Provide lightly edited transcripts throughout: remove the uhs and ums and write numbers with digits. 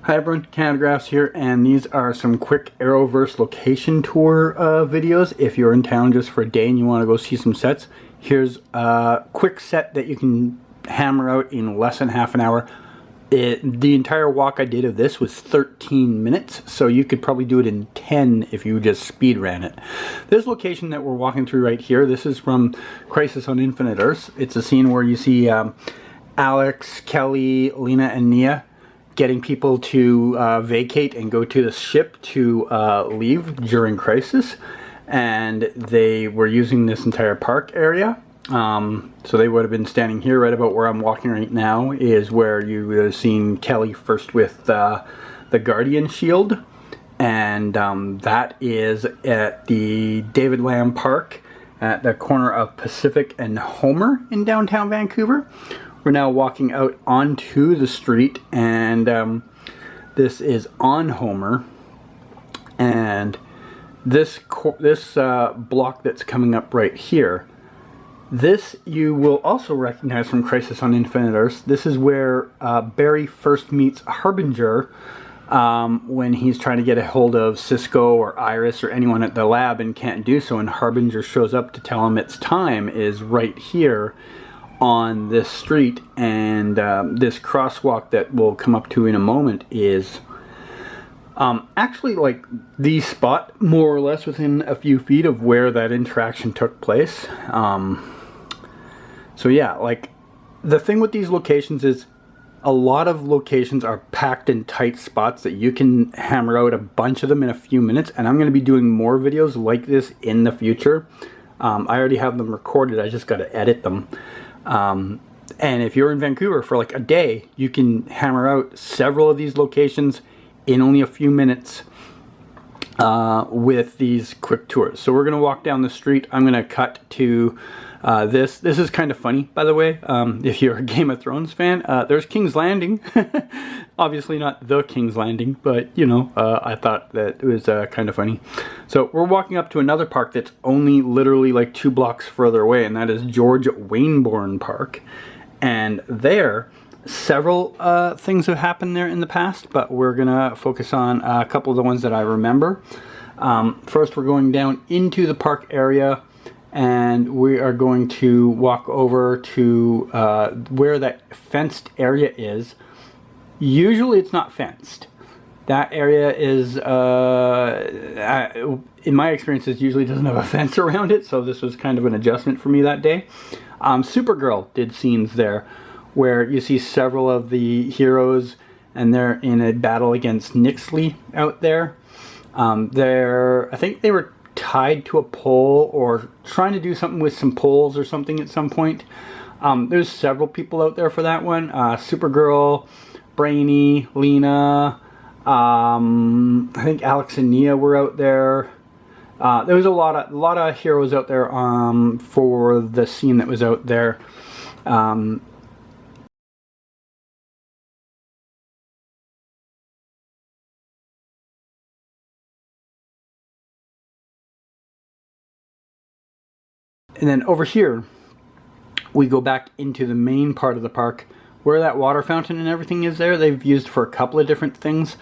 Hi everyone, Canadagraphs here, and these are some quick Arrowverse location tour videos. If you're in town just for a day and you want to go see some sets, here's a quick set that you can hammer out in less than half an hour. The entire walk I did of this was 13 minutes, so you could probably do it in 10 if you just speed ran it. This location that we're walking through right here, this is from Crisis on Infinite Earths. It's a scene where you see Alex, Kelly, Lena, and Nia getting people to vacate and go to the ship to leave during Crisis, and they were using this entire park area. So they would have been standing here right about where I'm walking right now is where you would have seen Kelly first with the Guardian shield, and that is at the David Lamb Park at the corner of Pacific and Homer in downtown Vancouver. We're now walking out onto the street, and this is on Homer, and this block that's coming up right here, this you will also recognize from Crisis on Infinite Earths. This is where Barry first meets Harbinger when he's trying to get a hold of Cisco or Iris or anyone at the lab and can't do so, and Harbinger shows up to tell him it's time, is right here on this street. And this crosswalk that we'll come up to in a moment is actually like the spot more or less within a few feet of where that interaction took place. So yeah, like the thing with these locations is a lot of locations are packed in tight spots that you can hammer out a bunch of them in a few minutes, and I'm going to be doing more videos like this in the future. I already have them recorded, I just got to edit them. And if you're in Vancouver for like a day, you can hammer out several of these locations in only a few minutes with these quick tours. So we're going to walk down the street. I'm going to cut to this. This is kind of funny, by the way, if you're a Game of Thrones fan. There's King's Landing. Obviously not the King's Landing, but you know, I thought that it was kind of funny. So we're walking up to another park that's only literally like 2 blocks further away, and that is George Wainborn Park. And there, several things have happened there in the past, but we're gonna focus on a couple of the ones that I remember. First, we're going down into the park area, and we are going to walk over to where that fenced area is. Usually it's not fenced. That area is, in my experience, it usually doesn't have a fence around it, so this was kind of an adjustment for me that day. Supergirl did scenes there where you see several of the heroes, and they're in a battle against Nyxly out there. I think they were tied to a pole or trying to do something with some poles or something at some point. There's several people out there for that one. Supergirl, Brainy, Lena, I think Alex and Nia were out there. There was a lot of heroes out there for the scene that was out there. And then over here, we go back into the main part of the park where that water fountain and everything is there. They've used for a couple of different things.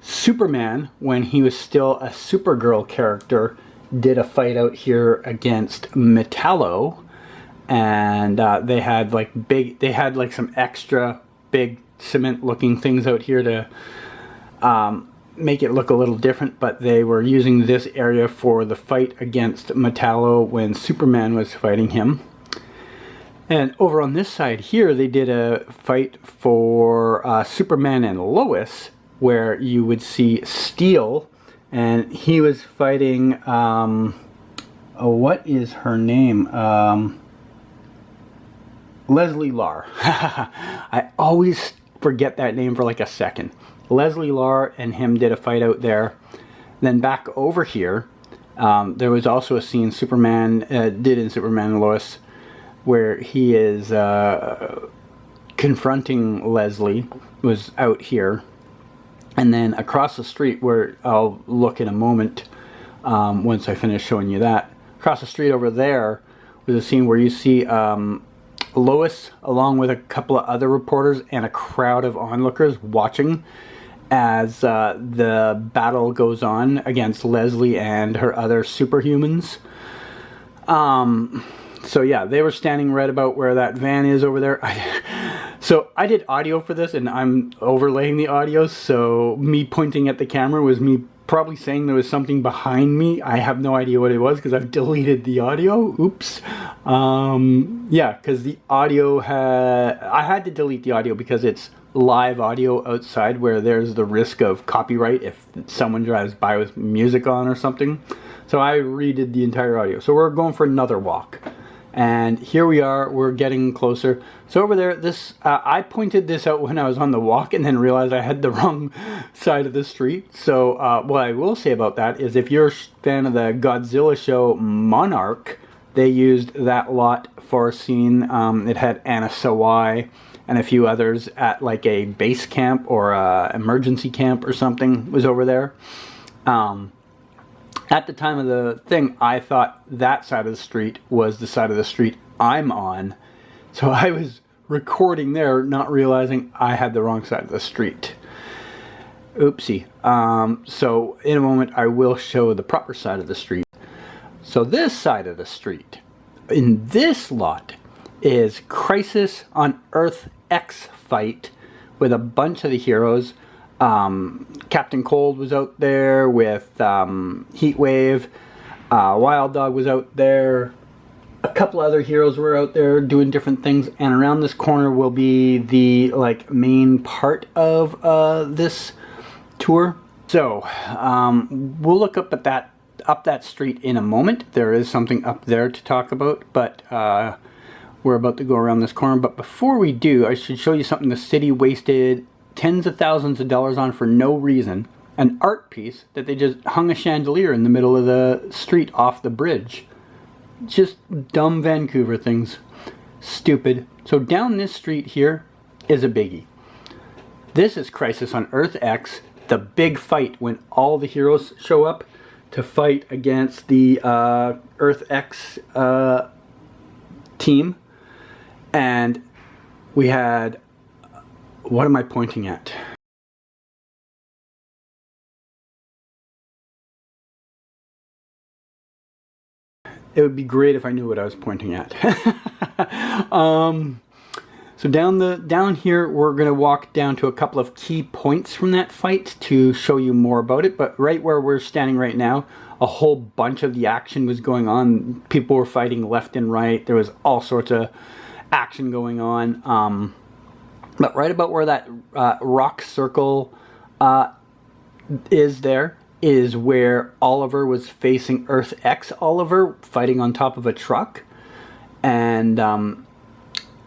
Superman, when he was still a Supergirl character, did a fight out here against Metallo, and they had like some extra big cement-looking things out here to make it look a little different, but they were using this area for the fight against Metallo when Superman was fighting him. And over on this side here, they did a fight for Superman and Lois, where you would see Steel, and he was fighting, what is her name? Leslie Larr. I always forget that name for like a second. Leslie Larr and him did a fight out there. Then back over here, there was also a scene Superman did in Superman and Lois where he is confronting Leslie, was out here. And then across the street, where I'll look in a moment once I finish showing you that, across the street over there was a scene where you see Lois, along with a couple of other reporters and a crowd of onlookers watching as the battle goes on against Leslie and her other superhumans. So yeah, they were standing right about where that van is over there. So I did audio for this, and I'm overlaying the audio, so me pointing at the camera was me probably saying there was something behind me. I have no idea what it was because I've deleted the audio. Oops. Yeah, because the audio I had to delete the audio because it's live audio outside where there's the risk of copyright if someone drives by with music on or something. So I redid the entire audio. So we're going for another walk. And here we are, we're getting closer. So over there, this I pointed this out when I was on the walk and then realized I had the wrong side of the street. So what I will say about that is if you're a fan of the Godzilla show Monarch, they used that lot for a scene. It had Anna Sawai and a few others at like a base camp or a emergency camp or something was over there. At the time of the thing, I thought that side of the street was the side of the street I'm on. So I was recording there, not realizing I had the wrong side of the street. Oopsie. So in a moment, I will show the proper side of the street. So this side of the street, in this lot, is Crisis on Earth X fight with a bunch of the heroes. Captain Cold was out there with Heatwave. Wild Dog was out there. A couple other heroes were out there doing different things. And around this corner will be the main part of this tour. So we'll look up at that street in a moment. There is something up there to talk about, but we're about to go around this corner. But before we do, I should show you something the city wasted tens of thousands of dollars on for no reason. An art piece that they just hung a chandelier in the middle of the street off the bridge. Just dumb Vancouver things. Stupid. So down this street here is a biggie. This is Crisis on Earth X, the big fight when all the heroes show up to fight against the Earth X team. And we had... What am I pointing at? It would be great if I knew what I was pointing at. So down here, we're going to walk down to a couple of key points from that fight to show you more about it. But right where we're standing right now, a whole bunch of the action was going on. People were fighting left and right. There was all sorts of action going on. But right about where that rock circle is where Oliver was facing Earth X Oliver, fighting on top of a truck. And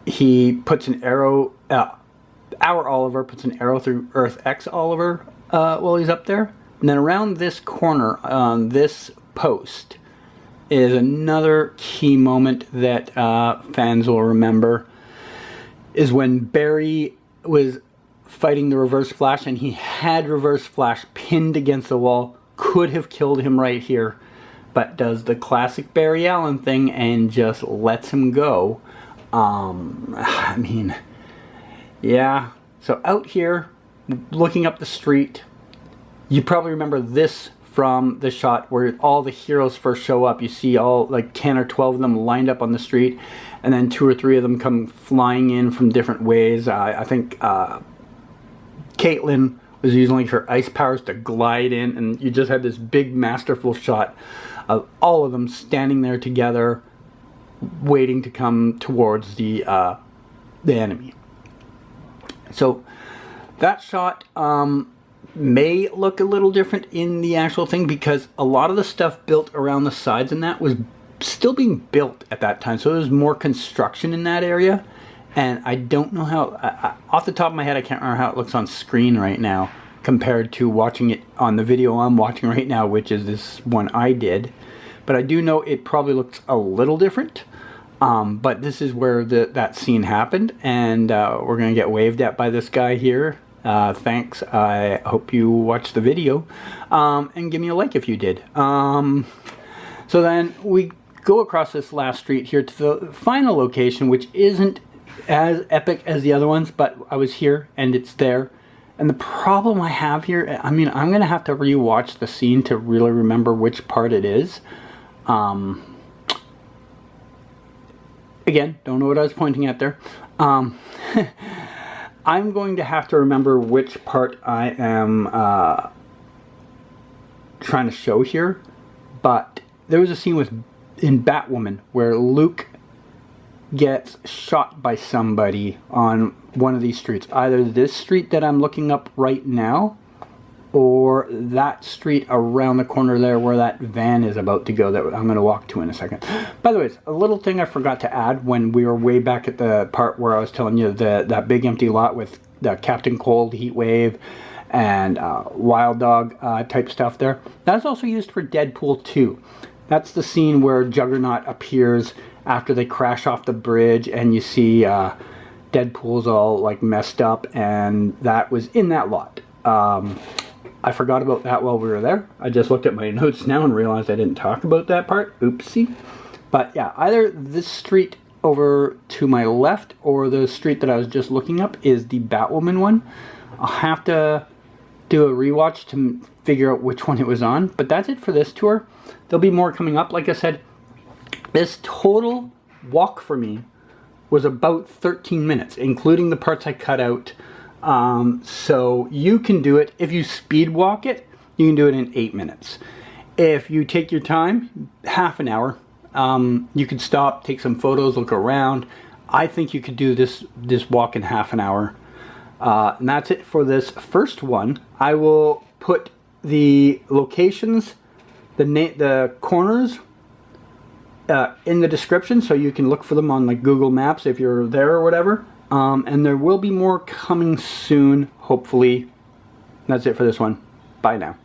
he puts an arrow, our Oliver puts an arrow through Earth X Oliver while he's up there. And then around this corner on this post is another key moment that fans will remember. Is when Barry was fighting the Reverse Flash and he had Reverse Flash pinned against the wall. Could have killed him right here, but does the classic Barry Allen thing and just lets him go. I mean, yeah. So out here, looking up the street, you probably remember this from the shot where all the heroes first show up. You see all 10 or 12 of them lined up on the street, and then 2 or 3 of them come flying in from different ways. I think Caitlin was using her ice powers to glide in, and you just had this big masterful shot of all of them standing there together, waiting to come towards the enemy. So that shot may look a little different in the actual thing because a lot of the stuff built around the sides and that was still being built at that time, so there was more construction in that area. And I don't know how, off the top of my head, I can't remember how it looks on screen right now compared to watching it on the video I'm watching right now, which is this one I did. But I do know it probably looks a little different. But this is where that scene happened, and we're going to get waved at by this guy here. Thanks. I hope you watched the video, and give me a like if you did. So then we go across this last street here to the final location, which isn't as epic as the other ones, but I was here and it's there. And the problem I have here, I mean, I'm going to have to rewatch the scene to really remember which part it is. Again, don't know what I was pointing at there. I'm going to have to remember which part I am trying to show here. But there was a scene in Batwoman where Luke gets shot by somebody on one of these streets. Either this street that I'm looking up right now, or that street around the corner there where that van is about to go that I'm going to walk to in a second. By the way, a little thing I forgot to add when we were way back at the part where I was telling you that big empty lot with the Captain Cold, Heat Wave, and Wild Dog type stuff there. That's also used for Deadpool 2. That's the scene where Juggernaut appears after they crash off the bridge, and you see Deadpool's all like messed up, and that was in that lot. I forgot about that while we were there. I just looked at my notes now and realized I didn't talk about that part. Oopsie. But yeah, either this street over to my left or the street that I was just looking up is the Batwoman one. I'll have to do a rewatch to figure out which one it was on. But that's it for this tour. There'll be more coming up. Like I said, this total walk for me was about 13 minutes, including the parts I cut out. So you can do it. If you speed walk it, you can do it in 8 minutes. If you take your time, half an hour. You could stop, take some photos, look around. I think you could do this walk in half an hour. And that's it for this first one. I will put the locations, the corners, in the description, so you can look for them on like Google Maps if you're there or whatever. And there will be more coming soon, hopefully. That's it for this one. Bye now.